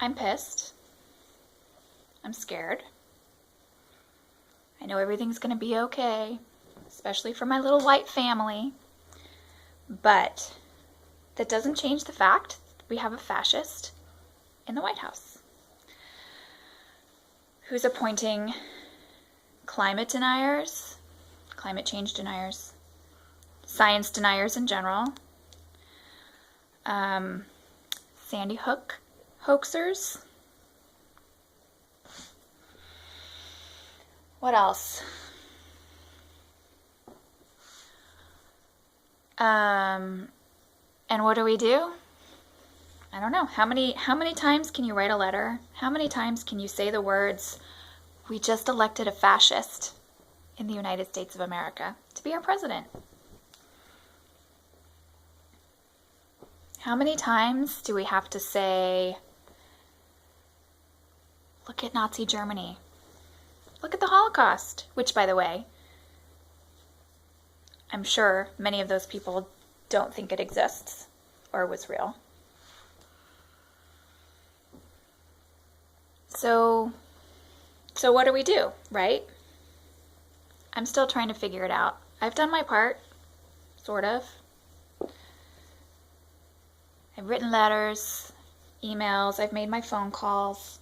I'm pissed. I'm scared. I know everything's going to be okay, especially for my little white family. But that doesn't change the fact that we have a fascist in the White House who's appointing climate deniers, climate change deniers, science deniers in general, Sandy Hook hoaxers. What else? And what do we do? I don't know. How many times can you write a letter? How many times can you say the words, "We just elected a fascist in the United States of America to be our president"? How many times do we have to say, "Look at Nazi Germany. Look at the Holocaust," which, by the way, I'm sure many of those people don't think it exists or was real. So what do we do, right? I'm still trying to figure it out. I've done my part, sort of. I've written letters, emails, I've made my phone calls.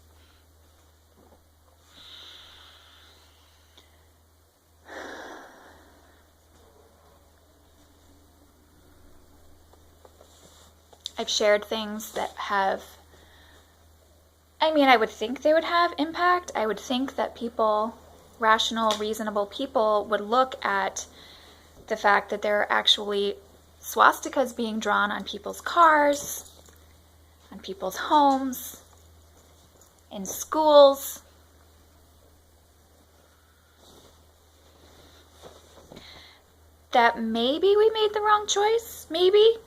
I've shared things that have, I would think they would have impact. I would think that people, rational, reasonable people, would look at the fact that there are actually swastikas being drawn on people's cars, on people's homes, in schools. That maybe we made the wrong choice, maybe.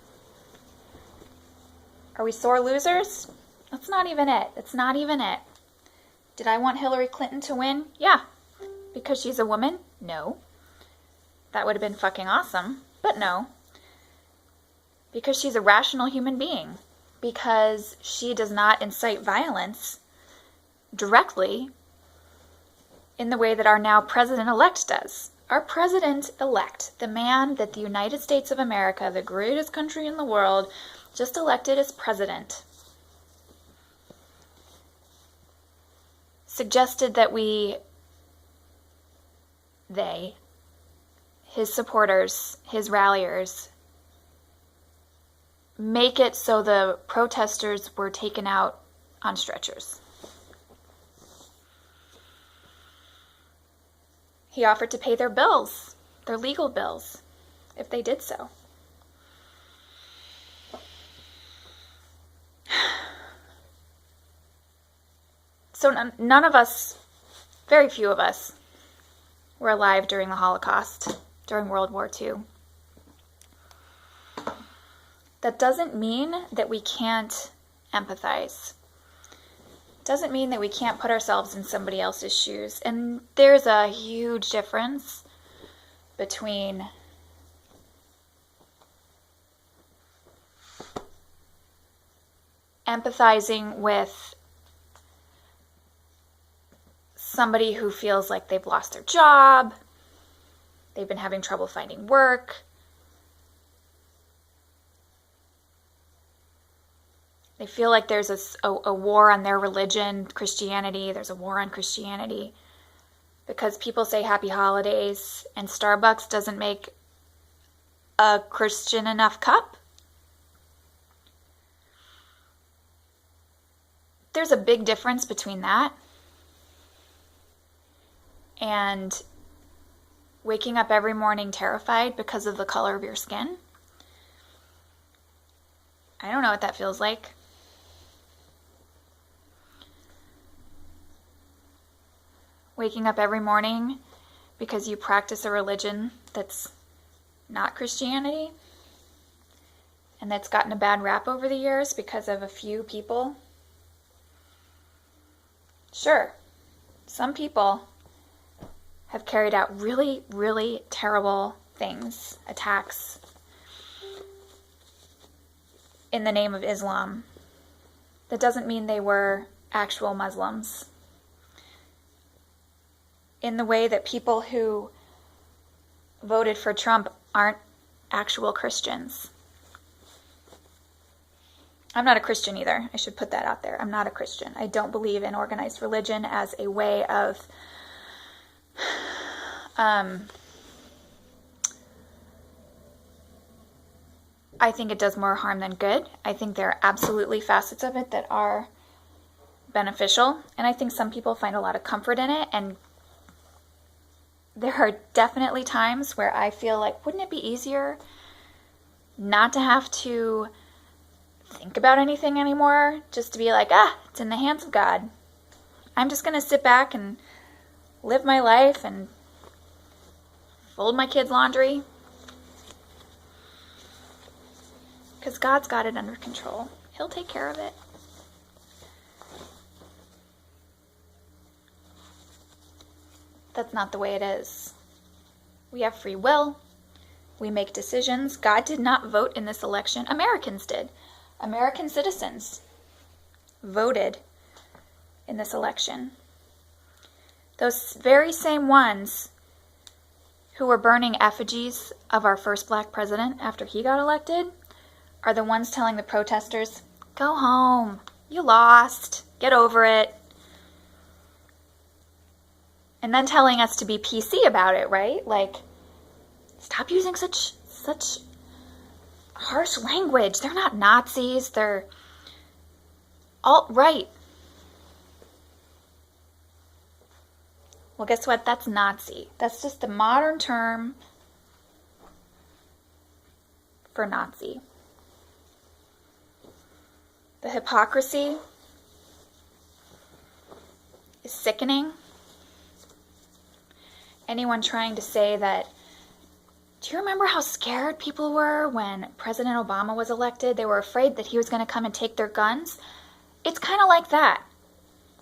Are we sore losers? That's not even it. It's not even it. Did I want Hillary Clinton to win? Yeah. Because she's a woman? No. That would have been fucking awesome, but no. Because she's a rational human being. Because she does not incite violence directly in the way that our now president-elect does. Our president-elect, the man that the United States of America, the greatest country in the world, just elected as president, suggested that his supporters, his ralliers, make it so the protesters were taken out on stretchers. He offered to pay their bills, their legal bills, if they did so. So none of us, very few of us, were alive during the Holocaust, during World War II. That doesn't mean that we can't empathize. It doesn't mean that we can't put ourselves in somebody else's shoes. And there's a huge difference between empathizing with somebody who feels like they've lost their job, they've been having trouble finding work, they feel like there's a war on their religion, Christianity, there's a war on Christianity, because people say happy holidays and Starbucks doesn't make a Christian enough cup. There's a big difference between that and waking up every morning terrified because of the color of your skin. I don't know what that feels like. Waking up every morning because you practice a religion that's not Christianity and that's gotten a bad rap over the years because of a few people. Sure, some people have carried out really, really terrible things, attacks in the name of Islam. That doesn't mean they were actual Muslims. In the way that people who voted for Trump aren't actual Christians. I'm not a Christian either. I should put that out there. I'm not a Christian. I don't believe in organized religion as a way of I think it does more harm than good. I think there are absolutely facets of it that are beneficial, and I think some people find a lot of comfort in it, and there are definitely times where I feel like, wouldn't it be easier not to have to think about anything anymore? Just to be like, it's in the hands of God. I'm just going to sit back and live my life and fold my kids' laundry. Because God's got it under control. He'll take care of it. That's not the way it is. We have free will. We make decisions. God did not vote in this election. Americans did. American citizens voted in this election. Those very same ones who were burning effigies of our first black president after he got elected are the ones telling the protesters, go home, you lost, get over it. And then telling us to be PC about it, right? Like, stop using such harsh language. They're not Nazis, they're alt-right. Well, guess what? That's Nazi. That's just the modern term for Nazi. The hypocrisy is sickening. Anyone trying to say that, do you remember how scared people were when President Obama was elected? They were afraid that he was going to come and take their guns. It's kind of like that.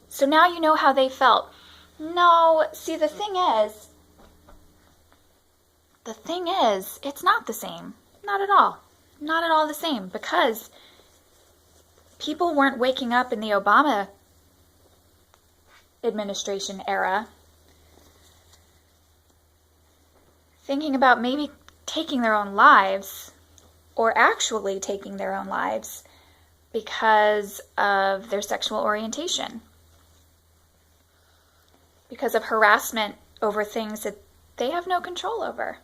So now you know how they felt. No, see, the thing is, it's not the same. Not at all. Not at all the same, because people weren't waking up in the Obama administration era thinking about maybe taking their own lives, or actually taking their own lives, because of their sexual orientation, because of harassment over things that they have no control over.